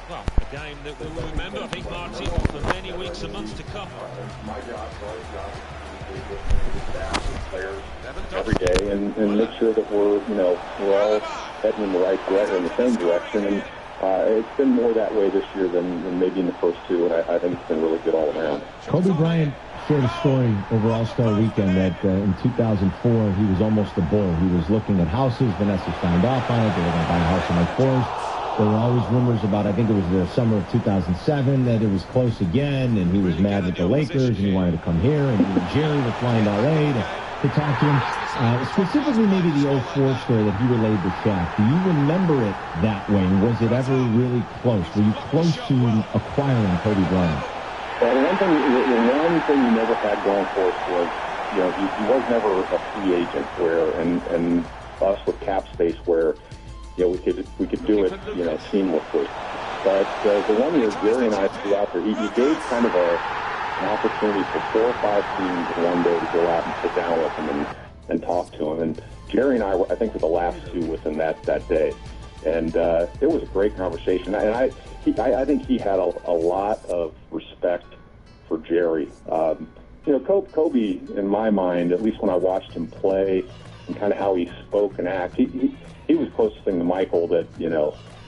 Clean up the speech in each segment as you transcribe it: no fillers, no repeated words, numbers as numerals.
Well, a game that we will remember, I think, Martin, for many weeks and months to come. My job every day and make sure that we're all heading in the right direction, in the same direction. And it's been more that way this year than maybe in the first two, and I think it's been really good all around. Kobe Bryant shared a story over All-Star Weekend that in 2004 he was almost a bull. He was looking at houses. Vanessa signed off on it. They were going to buy a house in Lake Forest. There were always rumors about, I think it was the summer of 2007, that it was close again, and he was mad with the Lakers, and he wanted to come here, and he and Jerry were flying to L.A. to talk to him. Specifically, maybe the 04 story that he relayed to Shaq. Do you remember it that way? Was it ever really close? Were you close to acquiring Kobe Bryant? Well, the one thing you never had going for us was, he was never a free agent and us with cap space where, we could do it, seamlessly. But the one year Jerry and I flew out there, he gave kind of an opportunity for 4 or 5 teams one day to go out and sit down with him and talk to him. And Jerry and I think, were the last two within that day. And it was a great conversation. And I think he had a lot of respect for Jerry. Kobe, in my mind, at least when I watched him play and kind of how he spoke and acted, he was the closest thing to Michael that,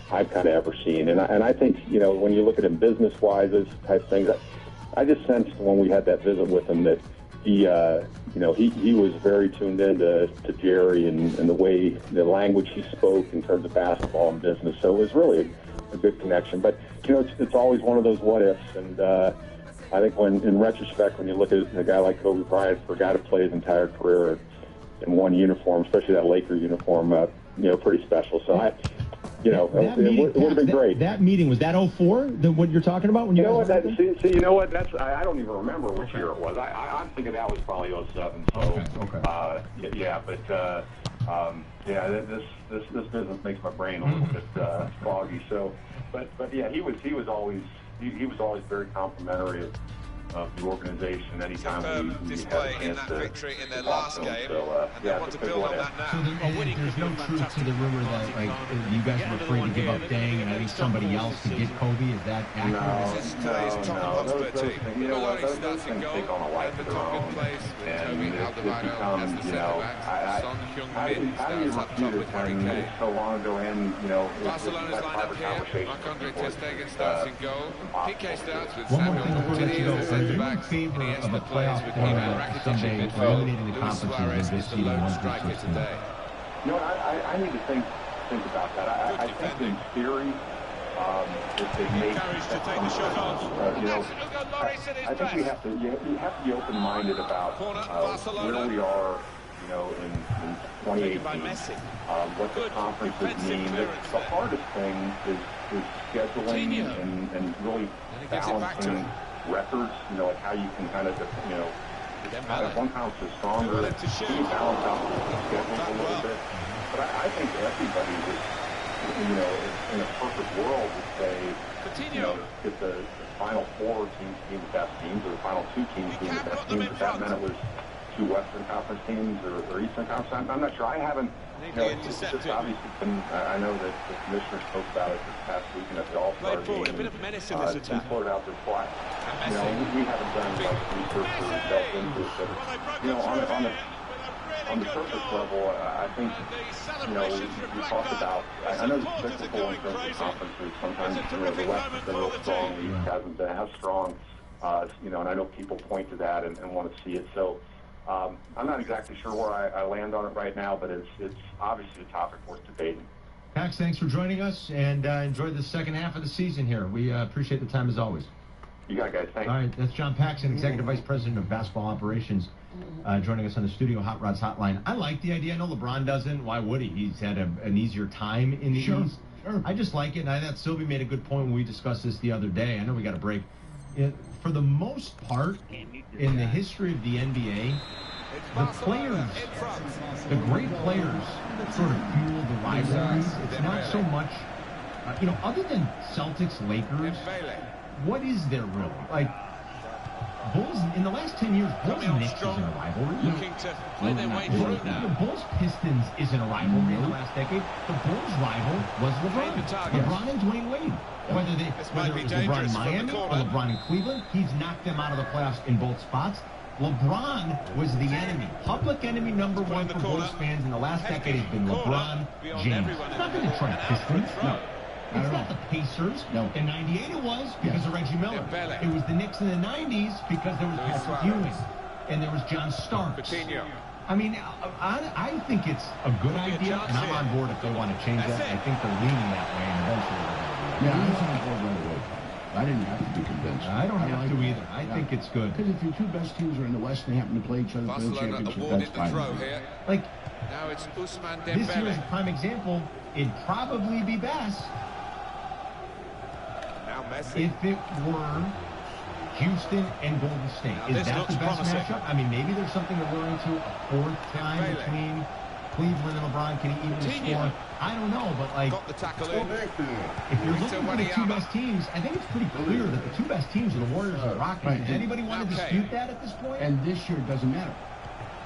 I've kind of ever seen. And I think, when you look at him business-wise, those type things, I just sensed when we had that visit with him that he was very tuned in to Jerry and the language he spoke in terms of basketball and business. So it was really a good connection. But, it's always one of those what-ifs. And I think in retrospect, when you look at a guy like Kobe Bryant, for a guy to play his entire career in one uniform, especially that Laker uniform, pretty special. So it would have been great. That meeting, was that 04, what you're talking about? When you know what? I don't even remember which year it was. I'm thinking that was probably 07. So, okay. This business makes my brain a little bit foggy. So, but yeah, he was always very complimentary of the organization anytime we display had a in chance that victory in their last game, so, and they want to build on that now. So there's no truth to the rumor that you guys were afraid to give up Deng, and I think somebody else to get Kobe. Is that accurate? No. Those things take on a life of their own, and it becomes, how do you refute it when it was so long ago, and it's that private conversation. Marc-Andre ter Stegen starts in goal. PK starts with One more Samuel thing before we let you go. Are you in favor of a playoff format someday, eliminating the conferences and just seeding 1 through 16? I need to think about that. I think in theory, if they make I think you have to be open-minded about where we are, in 2018, what the conferences mean. The hardest thing is scheduling and really balancing records, like how you can kind of, if one conference is stronger, you balance out the schedules a little bit. But I think everybody would, in a perfect world, would say, if the Final 4 teams being the best teams, or the Final 2 teams being the best teams, if that meant it was 2 Western Conference teams or Eastern Conference. I'm not sure. I haven't. It's just obviously been. I know that the commissioner spoke about it this past weekend at the All-Star game. A bit of menace in this attack. He put it out there twice. We haven't done research or delved into it, but on the surface level, I think we talked about. I know the cyclical in terms of conferences. Sometimes the West has been real strong, the East hasn't been as strong. And I know people point to that and want to see it. So. I'm not exactly sure where I land on it right now, but it's obviously a topic worth debating. Pax, thanks for joining us, and enjoy the second half of the season here. We appreciate the time as always. You got it, guys. Thanks. All right, that's John Paxson, Executive Vice President of Basketball Operations, joining us on the Studio Hot Rods Hotline. I like the idea. I know LeBron doesn't. Why would he? He's had an easier time in the East. Sure. I just like it, and I thought Sylvie made a good point when we discussed this the other day. I know we got a break. For the most part, in the history of the NBA, the players, the great players, sort of fuel the rivalries. It's not so much, other than Celtics, Lakers, what is there really? Like, Bulls, in the last 10 years, Bulls-Knicks isn't a rivalry. The Bulls-Pistons isn't a rivalry in the last decade. The Bulls' rival was LeBron and Dwayne Wade. Whether it was LeBron in Miami or LeBron in Cleveland, he's knocked them out of the playoffs in both spots. LeBron was the enemy. Public enemy number one for Bulls fans in the last decade has been LeBron James. It's not the Detroit Pistons. No. It's not the Pacers. No. In '98 it was because of Reggie Miller. It was the Knicks in the '90s because there was Patrick Ewing. And there was John Starks. I mean, I think it's a good idea, and I'm on board if they want to change that. I think they're leaning that way, and eventually they're going to do it. Yeah, I was on board right away. I didn't have to be convinced. I don't have to either. I think it's good. Because if your two best teams are in the West and they happen to play each other for the championship, that's fine. Like, now it's Ousmane Dembele. This year is a prime example. It'd probably be best if it were Houston and Golden State. Is that the best matchup? I mean, maybe there's something alluring to a fourth time between Cleveland and LeBron. Can he even score? I don't know, but like, if you're looking for the two best teams, I think it's pretty clear that the two best teams are the Warriors and the Rockets. Right. Does anybody want to dispute that at this point? And this year it doesn't matter.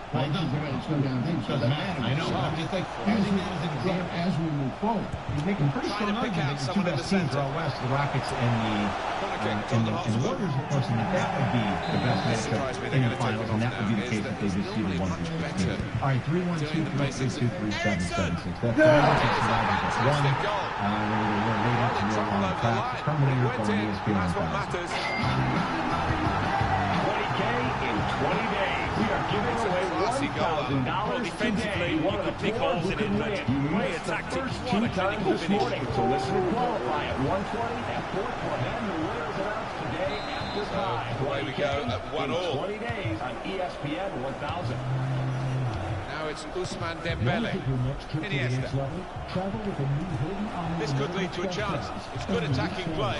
Well, it doesn't matter. It's going down things. It doesn't matter. I know. I'm just like using that as an example. As we move forward, he's making pretty strong argument that the two best teams are out west, the Rockets and the Warriors, of course, and that would be the best matchup in the finals, and that would be the case if they just seeded one of these teams. All right, 3-1-2-3-2-3-7-7-6. That's the Rockets survivors. That's one. We're late into the long track. Terminator from ESPN 1000. 20K in 20 days. We are giving away $1,000 defensively, today. you could pick holes in it, but play a tactic. What a clinical finish. So listen to qualify at 120 at 420. And the winners announced today after 5. Away we go at 1-all. 20 days on ESPN 1000. Now it's Ousmane Dembele. Iniesta. This could lead to a chance. It's good attacking play.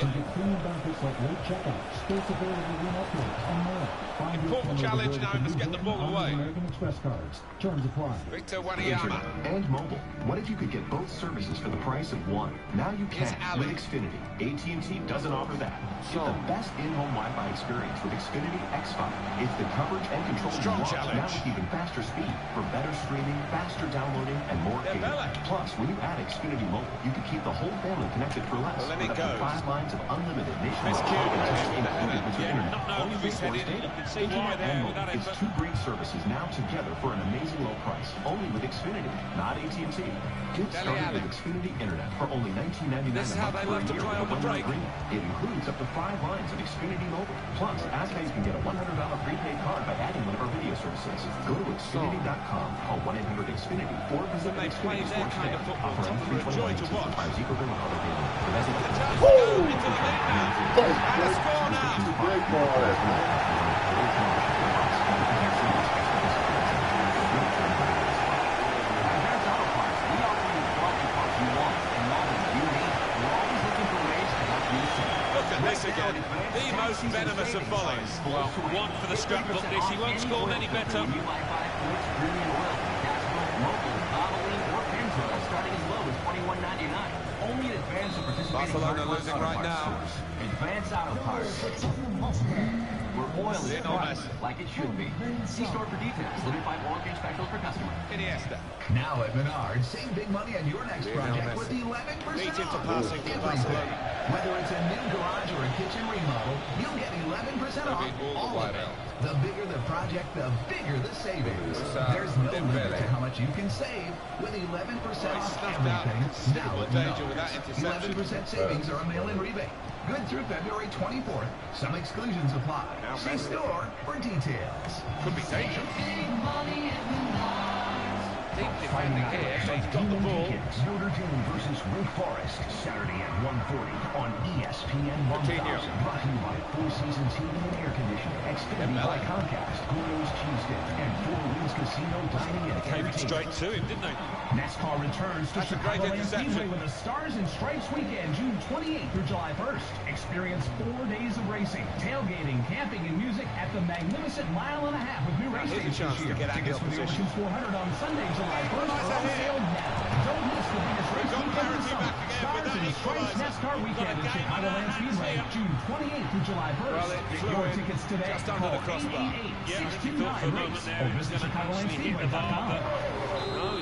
Important challenge now, he must get the ball away. Victor Wanyama. And mobile. What if you could get both services for the price of one? Now you can with Xfinity. AT&T doesn't offer that. Get the best in-home Wi-Fi experience with Xfinity X5. It's the coverage and control you want, now with even faster speed for better streaming, faster downloading, and more data. Plus, when you add Xfinity Mobile, you can keep the whole family connected for less. With up to 5 lines of unlimited nationwide included with your internet. Only 3 data. Internet and mobile. It's two great services now together for an amazing low price. Only with Xfinity, not AT&T. Get started with Xfinity Internet for only $19.99 This is how they love to play on the break. It includes up to 5 lines of Xfinity Mobile. Plus, Aztecs can get a $100 prepaid card by adding one of our video services. Go to Xfinity.com, call 1-800-XFINITY, or visit the Xfinity Sports kind of football. Offer on 321 to watch. This again, the most venomous of volleys. Well, one for the scrapbook dish. He won't score any better. Barcelona losing right now. Advance Auto Parts. Where oil is priced like it should be. See store for details. Limited warranty specials per customer. Iniesta. Now at Menards, save big money on your next project with 11% off. Everything. Whether it's a new garage or a kitchen remodel, you'll get 11% off all of it. The bigger the project, the bigger the savings. There's no limit to how much you can save with 11% off everything. Now at Menards. 11% savings or a mail-in rebate. Good through February 24th. Some exclusions apply. See store for details. Could be dangerous. Deep defending here, so he's got the ball. Notre Dame versus Wake Forest, Saturday at 1:40 on ESPN 1000. Brought to you by Four Seasons Heating and Air Conditioning, Xfinity by Comcast, Gordon's Cheesesteak, and Four Winds Casino Dining and Came it straight to him, didn't they? NASCAR returns to Chicagoland Speedway with a Stars and Stripes weekend, June 28th through July 1st. Experience 4 days of racing, tailgating, camping, and music at the magnificent mile-and-a-half of new race stations this year. Tickets for the Oceans 400 on Sunday, July 1st are on sale now. Don't miss the biggest race weekend of summer. Stars and Stripes NASCAR weekend at Chicagoland Speedway, June 28th through July 1st. Get your tickets today. Call 888-629-RACE or visit ChicagolandSpeedway.com.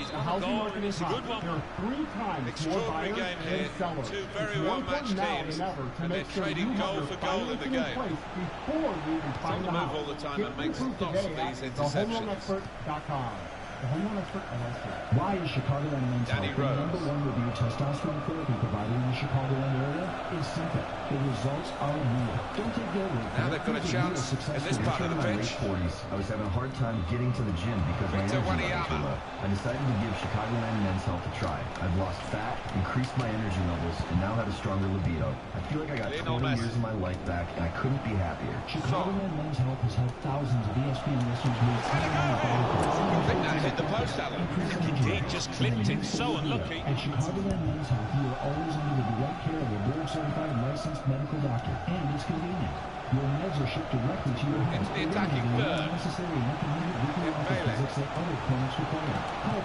The housing market is hot. There are 3 times more buyers than sellers. Two very It's more well-matched important now teams, than ever to and make they're sure trading you goal have for your goal in the financing game. place before you even It's find on the the move house. all the time Get and makes approved lots of today these at interceptions. thehomeloanexpert.com. The Home Loan Expert LLC. Why is Chicagoland Men's Danny Health the Rose. #1 reviewed testosterone therapy provider in the Chicagoland area? It's simple. The results are real. Don't take their word for it. Now they've got a chance in this part of the pitch. In my late 40s, I was having a hard time getting to the gym because my Victor energy levels were Wanyama. low. I decided to give Chicagoland Men's Health a try. I've lost fat, increased my energy levels, and now have a stronger libido. I feel like I got Lionel 20 Messi. years of my life back, and I couldn't be happier. Chicagoland Men's Health has helped thousands of ESPN listeners move I think that hit the post, Alan. Indeed, just clipped it. So unlucky. At Chicagoland Men's Health, you are always under the direct care of a board-certified licensed medical doctor, and it's convenient. Your meds are shipped directly to your home. Into the attacking third. Unnecessary and inconvenient weekly office Bailey. visits that other clinics require. Call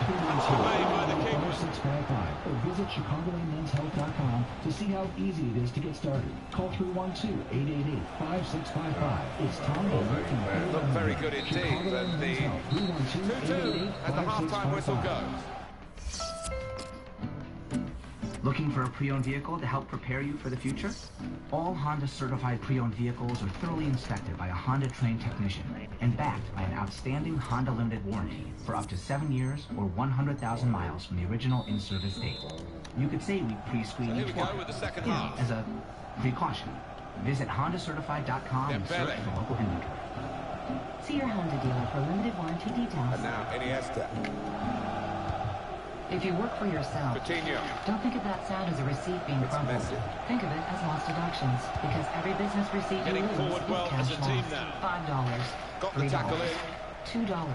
made by the keeper. 312-5655 or visit ChicagolandMen'sHealth.com to see how easy it is to get started. Call 312-888-5655. It's Tom Bailey from Look very good indeed, and the 2-2 as the half-time whistle goes. Looking for a pre-owned vehicle to help prepare you for the future? All Honda certified pre-owned vehicles are thoroughly inspected by a Honda trained technician and backed by an outstanding Honda limited warranty for up to 7 years or 100,000 miles from the original in-service date. You could say we pre-screen So here each we go one, with the second you know, half. as a precaution. Visit HondaCertified.com and search Dembele. for local inventory. See your Honda dealer for limited warranty details. And now Iniesta. If you work for yourself, Coutinho. don't think of that sound as a receipt being It's crumpled. Messi. Think of it as lost deductions, because every business receipt you Getting lose forward is well cash as a team lost. now. $5, Got the tackle $3, in. $2.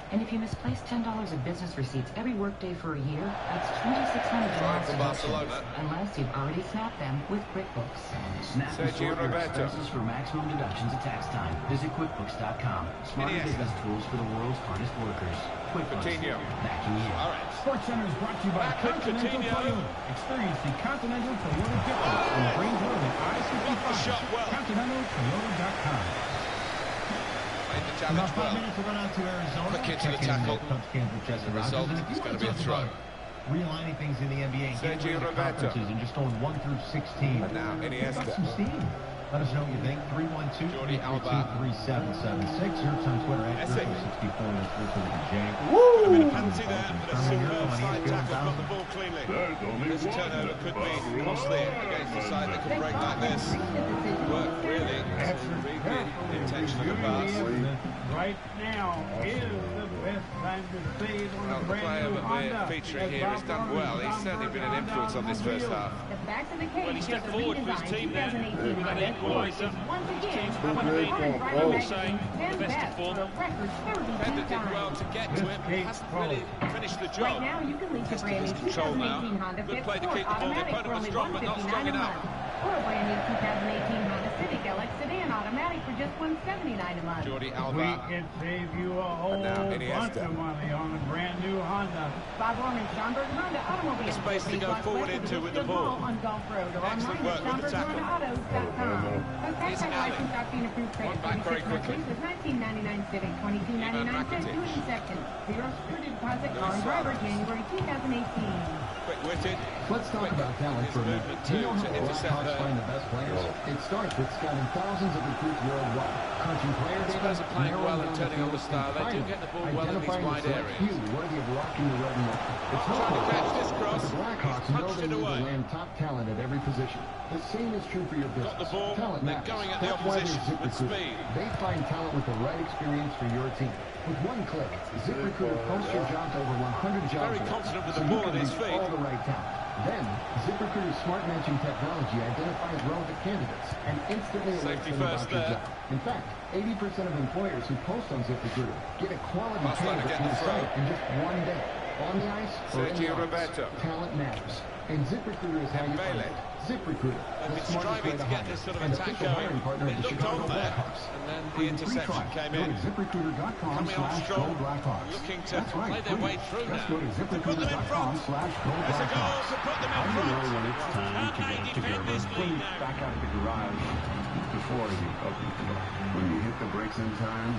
And if you misplace $10 of business receipts every workday for a year, that's $2,600 Trying for deductions, Barcelona. unless you've already snapped them with QuickBooks. Snap and Sergio sort your Roberto. expenses for maximum deductions at tax time. Visit QuickBooks.com. Smarter Iniesta. business tools for the world's hardest workers. QuickBooks. Coutinho. Backing you. All right. SportsCenter is brought to you by Back with Continental Coutinho. Toyota. Experience the Continental Toyota difference in Range Rover I-65. Blocked the shot well. ContinentalToyota.com. Made the About challenge 5 well. minutes, we're going on to Arizona. Quick into the Check in tackle. Cubs camp with Jesse The Rogers. result And if you is wanna gonna be a talk throw. about realigning things in the NBA and getting Sergio rid of the Roberto. conferences and just going 1 through 16. And now Pick up Iniesta. some steam. Let us know what you think. 312-332-3776. Search on Twitter at That's it. 64 and Twitter with Jay. A bit of penalty there, but a superb side tackle, got the ball cleanly. This turnover could be costly against a side that can break like this. Work really to read the intention of the pass. Right now is the best time to save on Well, a the brand player new that Honda. we're featuring here has done well. He's certainly been an influence on this first half. The back of the cage Well, he stepped is a forward for his redesigned team there. 2018 With that Honda equaliser. Accord. Once again, Teams one haven't of been, Driver I would Magazine's say, 10 the best best of form. for a record 32 Bender did well times. to get to him. Hasn't really finished the Right job. now, you can lease a brand new Control now. 2018 Honda Good Fit play to Sport keep the ball. The automatic opponent for was only strong, but not strong $159 a enough. month. Or a brand new 2018 Honda Civic LX sedan automatic for just $179 a month. Jordi We Alba. can save you a whole now bunch Iniesta. of money on a brand new Honda. Bob Orman, Schaumburg Honda Automobile. Space to go forward into with the ball. On Gulf Road or Excellent online work at with the tackle. SchaumburgHondaAutos.com. Here's Contact Allen. license doctor and approved credit. One back very 36 month quickly. lease with 1999 Civic, 2299 cents Rakitic. due in seconds. Zero security deposit Luis on driver Suarez. January 2018. Quick-witted. Let's talk about talent for a minute. movement Do you know too, how to the intercept Blackhawks there. find the best players? It starts with scouting thousands of recruits worldwide, crunching player data, Spurs are playing narrowing well down and the turning on field, the style. They do finally get the ball well in these identifying wide the select areas. few worthy of rocking the red and white. It's no Trying to catch coincidence this cross. that the Blackhawks He's know punched they it need away. to land top talent at every position. The same is true for your business. Got the ball, Talent they're matters. going at the That's why there's opposition with ZipRecruiter. speed. They find talent with the right experience for your team. With one click, ZipRecruiter posts your job to over 100 job Very boards, confident with so the you ball can at his reach feet. all the right talent. Then, ZipRecruiter's smart matching technology identifies relevant candidates and instantly alerts Safety them first about your there. job. In fact, 80% of employers who post on ZipRecruiter get a quality Barcelona candidate get in the the throw. site in just one day. On the ice or in the Sergio office, Roberto. talent matters. And ZipRecruiter is how you find Dembele. it. ZipRecruiter, They've been striving to get this sort of attack going. It looked on there, and then the interception came in. Coming on strong, looking to play their way through now. To put them in front. There's a goal to put them in front. When it's time to get it together, back out of the garage before you open the door. When you hit the brakes in time.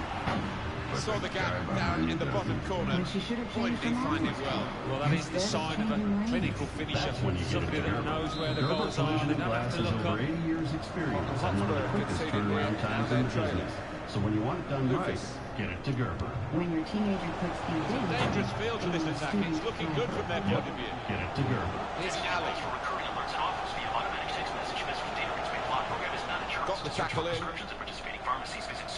Saw the gap down in the bottom corner. Pointedly finding well. Well, that is the sign of a clinical finisher. Somebody that knows where the goals are. They don't have to look up. 80 years experience and one of the quickest turnaround times in the business. So when you want it done right, get it to Gerber. When your teenager puts these in, Dangerous feel to this attack. It's looking good from their point of view. Get it to Gerber. Here's Ali. Got the tackle in.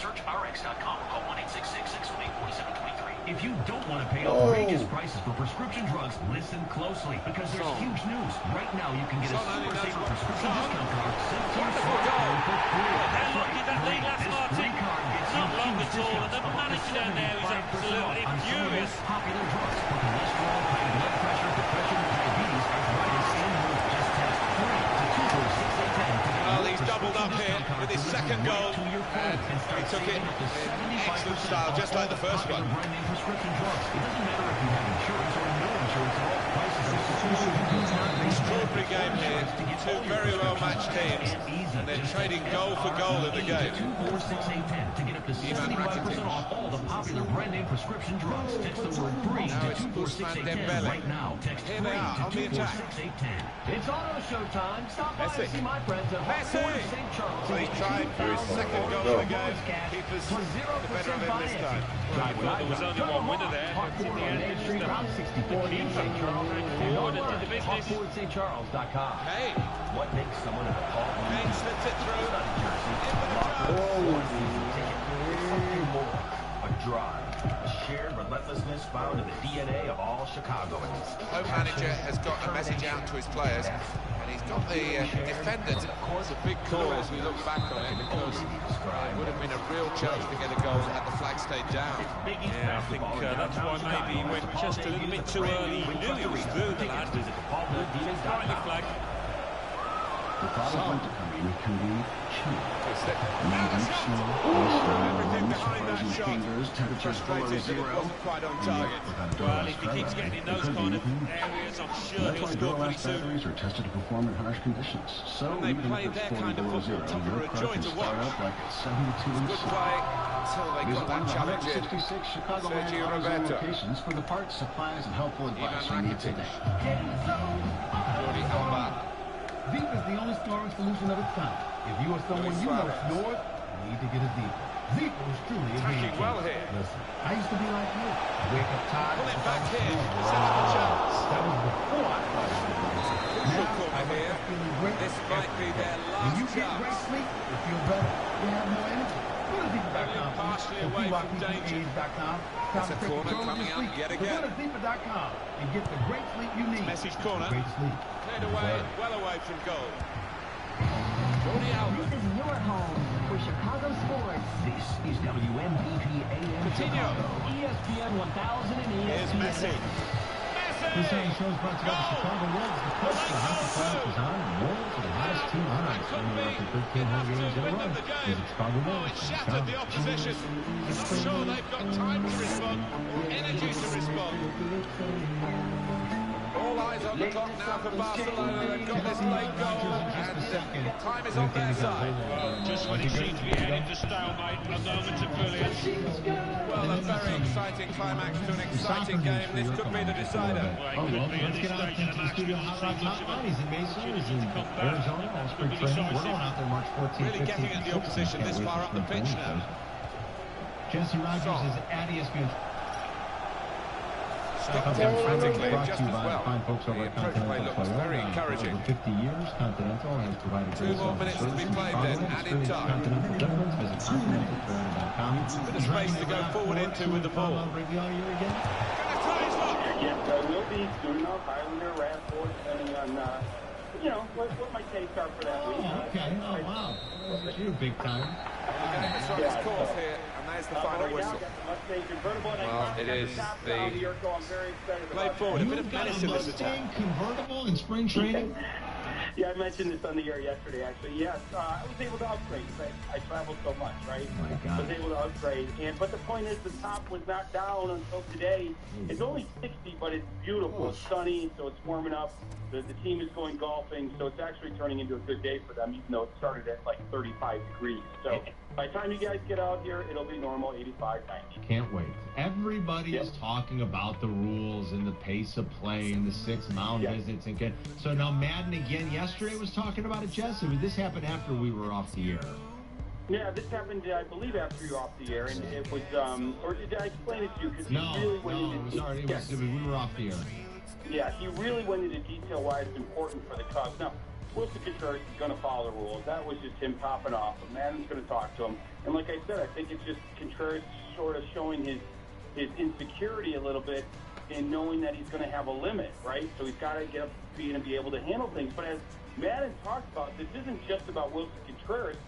SearchRx.com or call 1-866-618-4723. If you don't want to pay outrageous prices for prescription drugs, listen closely because there's huge news. Right now, you can get a super saver prescription discount card sent to your smartphone for free. They're lucky that Lee Last Martin. Card gets Not long huge at all, and the discounts manager down there is absolutely on furious. popular drugs for cholesterol, high blood pressure, depression, diabetes, arthritis, and more. Just text 3 to 246-810. Well, he's doubled up here with his second goal, and he took it in excellent style, just like the first one. Extraordinary game here. Two very well-matched teams, and they're trading goal for goal in the game. 246-810 to get up to 75% off all the popular brand name prescription drugs. Text the word free to 246-810 right now. Text free to 246-810. It's auto show time. Stop by and see my friends at Hotspur St. Charles. Well, he's trying for his second goal of the game. Keepers the better of him this time. Well, there was only one winner there, but in the end, it was the keeper ran forward and did the business. HotspurStCharles.com. Hey, What makes someone a Paul Kane slipped it through. Something more. A drive. A shared relentlessness found in the DNA of all Chicagoans. Home manager has got a message out to his players, and he's got the defenders. It's a big call as we look back on it, because it would have been a real chance to get a goal had the flag stayed down. Yeah, I think that's why maybe he went just a little bit too early. He knew he was through, the lad. Right, the flag. The thought of winter coming can be chilly. Everything behind that shot. Frustrated that it wasn't quite on target. Well, if he keeps getting in those kind of areas, I'm sure he'll score pretty soon. Batteries are tested to perform in harsh conditions. So When they even play if their it's 40 kind of below football, zero, tougher your a car joy can to start watch. up like it's 72 Good play until they got that challenge in. 66 Chicago Sergio AutoZone Roberto. locations for the parts, supplies, and helpful advice you need today. Jordi Alba. Veep is the only snoring solution of its kind. If you or someone you know snores, you need to get a Veep. Veep is truly a Attacking game well changer. here. Listen, I used to be like you. I wake up tired. Pull it back here. Set up a chance. That was before I started to do this. Crucial corner here. Feeling great. This might be their When you last get great chance. sleep, you feel better. You have more energy. Go to Deeper.com. Partially away from danger. It's a corner coming up yet again. Go to Deeper.com and get the great sleep you need. Message corner. Great sleep. Cleared away, well away from goal. Jordi Alba. This is your home for Chicago sports. This is WMBP AM Coutinho. Chicago. ESPN 1000 and ESPN. Here's Messi. This hour show is brought to you by the Chicago Wolves. The coach, the hockey playoff is on. The Wolves are the hottest team on ice. Winning up to 13 home games in a row. Visit Chicago Oh, Wolves. it shattered the opposition. I'm not sure they've got time to respond or energy to respond. All eyes on the clock now for Barcelona. They've got this late goal, and time is on their side. Well, just when it seemed to be heading to stalemate, a moment of brilliance. Well, a very exciting climax to an exciting game. This could be the decider. Oh, well, let's get out to the studio Hot Rods Hotline. He's in Mesa, he's in Arizona, all spring training. We're going out there March 14th, Really getting at the opposition this far up the pitch now. Jesse Rogers is at ESPN. Stopped emphatically Brought just to you as by well. fine folks over The at approach play Continental looks very Toyota. encouraging. For over 50 years, Continental has provided 2 more minutes to be played then, added time. Continental difference. Visit ContinentalToyota.com. Bit of space to go forward into with the ball. Yes, we'll be soon enough. Highlander, Radford, depending on, what my tastes are for that week. Oh, okay. Oh, wow. You're big time. We're getting this on its course here, and there's the final whistle. Well, it is the... Play forward, a bit of menace in this attack. Convertible in spring training? Yeah, I mentioned this on the air yesterday, actually. Yes, I was able to upgrade. I traveled so much, right? Oh my God. I was able to upgrade. But the point is, the top was not down until today. It's only 60, but it's beautiful. It's sunny, so it's warming up. The team is going golfing, so it's actually turning into a good day for them, even though it started at like 35 degrees. So by the time you guys get out here, it'll be normal, 85, 90. Can't wait. Everybody is talking about the rules and the pace of play and the 6 mound visits. So now Madden again yesterday was talking about it, Jess? This happened after we were off the air. Yeah, this happened, I believe, after you were off the air, and it was, or did I explain it to you? We were off the air. Yeah, he really went into detail why it's important for the Cubs. Now, Wilson Contreras is going to follow the rules. That was just him popping off. But Madden's going to talk to him. And like I said, I think it's just Contreras sort of showing his insecurity a little bit in knowing that he's going to have a limit, right? So he's got to get up to speed and be able to handle things. But as Madden talked about, this isn't just about Wilson Contreras.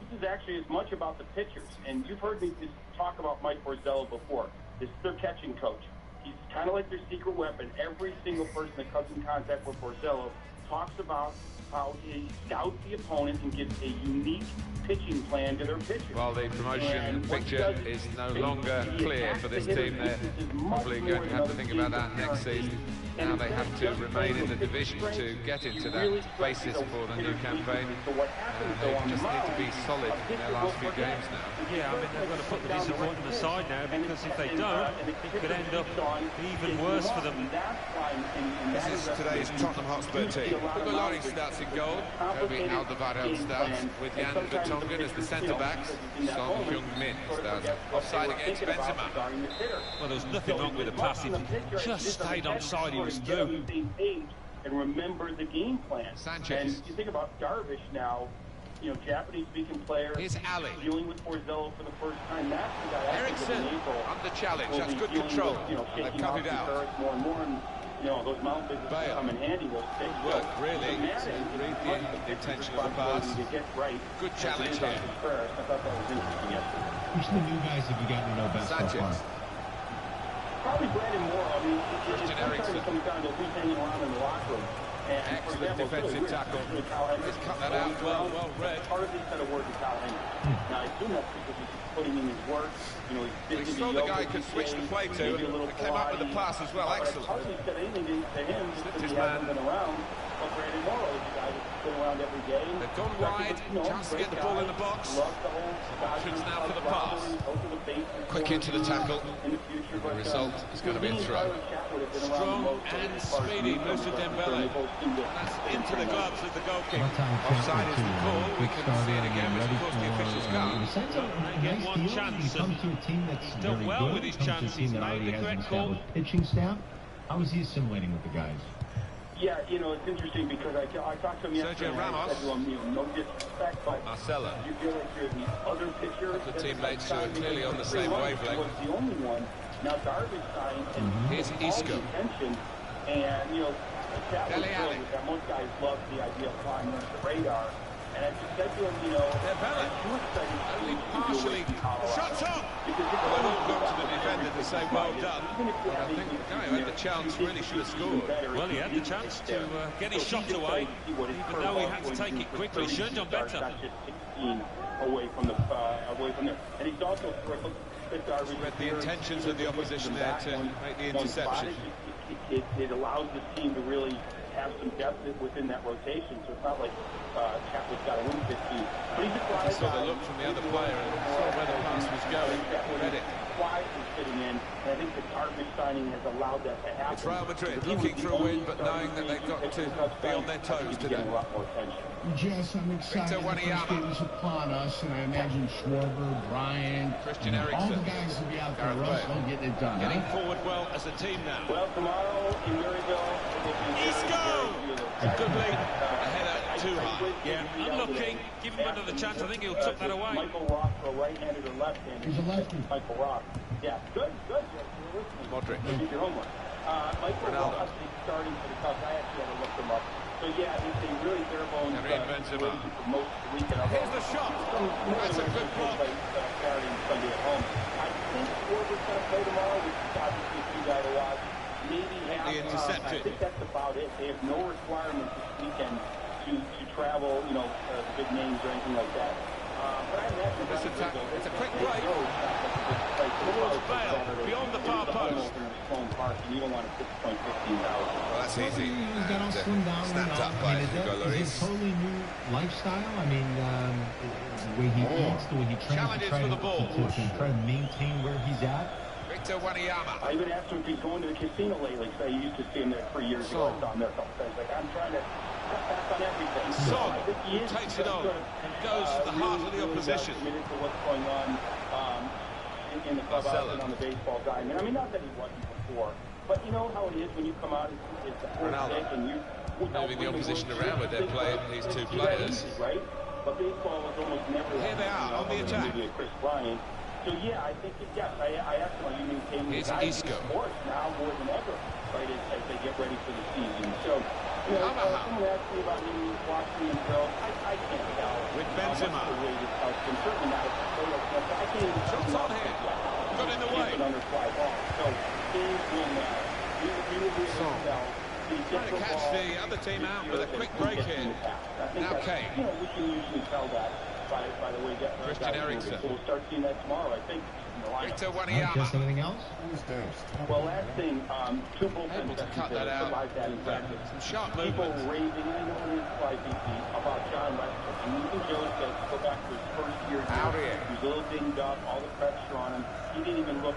This is actually as much about the pitchers. And you've heard me just talk about Mike Borzello before. This is their catching coach. He's kind of like their secret weapon. Every single person that comes in contact with Borzello talks about how he scouts the opponent and gives a unique pitching plan to their pitchers. While the promotion picture is no longer clear for this team, they're probably going to have to think about that next season. Now they have to remain in the division to get into that basis for the new campaign. They just need to be solid in their last few games now. Yeah, I mean, they've got to put the disappointment aside now, because if they don't, it could end up even worse for them. This is today's Tottenham Hotspur team. Ugolari starts in goal. Kobe Alderweireld starts with Jan Vertonghen as the centre-backs. Son Heung-min starts offside against Benzema. Well, there was nothing wrong with the pass. If he just stayed onside, he was through. And remember the game plan. Sanchez. And you think about Darvish now, you know, Japanese-speaking player. Here's Ali. Dealing with Borzello for the first time. That's the guy. Eriksson under challenge. That's good control. They've cut it out. More and more. And, you know, those mound visits come in handy. Those things work really to read the intention of the pass. Good challenge here. I thought that was interesting yesterday. Which of the new guys have you gotten to know best so far? Probably Brandon Moore. I mean, it comes down to who's hanging around in the locker room. And excellent defensive tackle. He's cut that out well read. Hardly said a word to Kyle Henry. Now, I assume that's because he's putting in his work. You know, he's busy. He saw the guy could switch the play to and came up with the pass as well. Excellent. Hardly said anything to him because he hasn't been around. But Brandon Moore is a guy that's been around every game. They've gone wide. Chance to get the ball in the box. Options now for the pass. Quick into the tackle. The result is going to be a throw. Strong and speedy moves to Dembele. That's into the gloves of the goalkeeper. Offside is the call. We can see it again, which of course the officials can't. Get one chance. He's done well with his chances. He's made the correct call. Pitching staff. How is he assimilating with the guys? Yeah, you know, it's interesting because I talked to him yesterday. Sergio Ramos. I said to him, you know, no disrespect, but Marcelo. You feel like you're the other pitcher. The teammates who are clearly on the same wavelength. Was the only one. Now Darvish signed and here's Isco. And you know, that was good with that. Most guys love the idea of flying under the radar. And I just said to him, you know, only partially shut up. Well, they've all gone to the defender to say well done. But I think the guy who had the chance really should have scored. Well, he had the chance to get his shot away, even though he had to take it quickly. He should have done better. Away from there, and he's also read the intentions of the opposition there to make the interception. It allows the team to really have some depth within that rotation, so it's not like Chapman's got to win 15. But he's a saw the look from the other player and saw where the pass was going. Read it. Quietly fitting in, and I think the Darvish signing has allowed that to happen. It's Real Madrid looking for a win, but knowing that they've got to be on their toes today. Jess, I'm excited. The first game is upon us, and I imagine Schwarber, Bryant, Christian Eriksson, all the guys will be out there. Russell getting it done. Getting forward well as a team now. Well, tomorrow in Maryville, Isco! Good lead. A header too high. Yeah, unlucky. Give him another chance. I think he'll tuck that away. Michael Rock for a right-handed or left-handed. He's a lefty. Michael Rock. Yeah, good. Modric. Did your homework. Michael Rock is starting for the Cubs. I actually had to look them up. So yeah, it's a really bare-bones Benzema. for most of the weekend. Here's the shot. That's a good block. Saturday and Sunday at home. I think Schwarber's going to play tomorrow, which is obviously a key guy to watch. Maybe have. The intercepted. I think that's about it. They have no requirements this weekend to travel, you know, the big names or anything like that. But I imagine it's a quick break. Towards Bale, beyond the far post. You don't want to 6.15 Well, that's easy. He's got all slimmed down. Snapped up by Hugo Lloris. Is it a totally new lifestyle? I mean, the way he eats, the way he trains Challenges for the ball. to try to maintain where he's at. Victor Wanyama. I even asked him if he's going to the casino lately, because I used to see him there 3 years ago. I saw him there a couple times. Like, I'm trying to cut back on everything. Son takes it on and goes to the heart of the opposition. Committed to what's going on in the clubhouse and on the baseball diamond. I mean, not that he wasn't before, but you know how it is when you come out as the fourth pick and you moving the opposition around with their play, these two players. Right? But baseball was almost never. Here they are on the attack. Maybe a Chris Bryant. So yeah, I think yes. I asked him, are you maintaining the guys in sports now more than ever, right? As they get ready for the season. So you know, someone asked me about me watching him throw. I can't tell. With Benzema. The way this helps him. Certainly not as a player. I can't even tell. Shots on here. Got in the way. Under fly ball. So games will matter. We will be able to tell. Trying to catch the other team out with a quick break here. Now Kane. You know, we can usually tell that by the way that Christian Eriksen. So we'll start seeing that tomorrow, I think. Victor Wanyama. Just anything else? Well, last thing, two bullpen able to cut that out. Some sharp people movement. raving, I know it is quite easy, about John Lester. And even Joe said, go back to his first year here. He was a little dinged up, all the pressure on him. He didn't even look,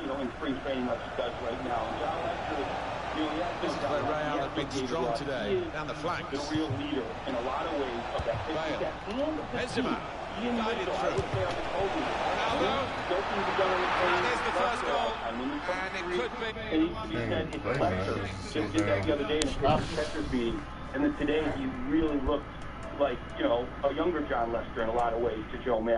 you know, in spring training like he does right now. And John Lester is, you know, This is where Real have been strong today, down the flanks. The real leader in a lot of ways of that. Benzema. Guided through. Ronaldo. And there's the first goal. And it could be. It needs to be said, it's Lester. Just did that the other day in a catcher's meeting. And then today he really looked like, you know, a younger John Lester in a lot of ways to Joe Matt.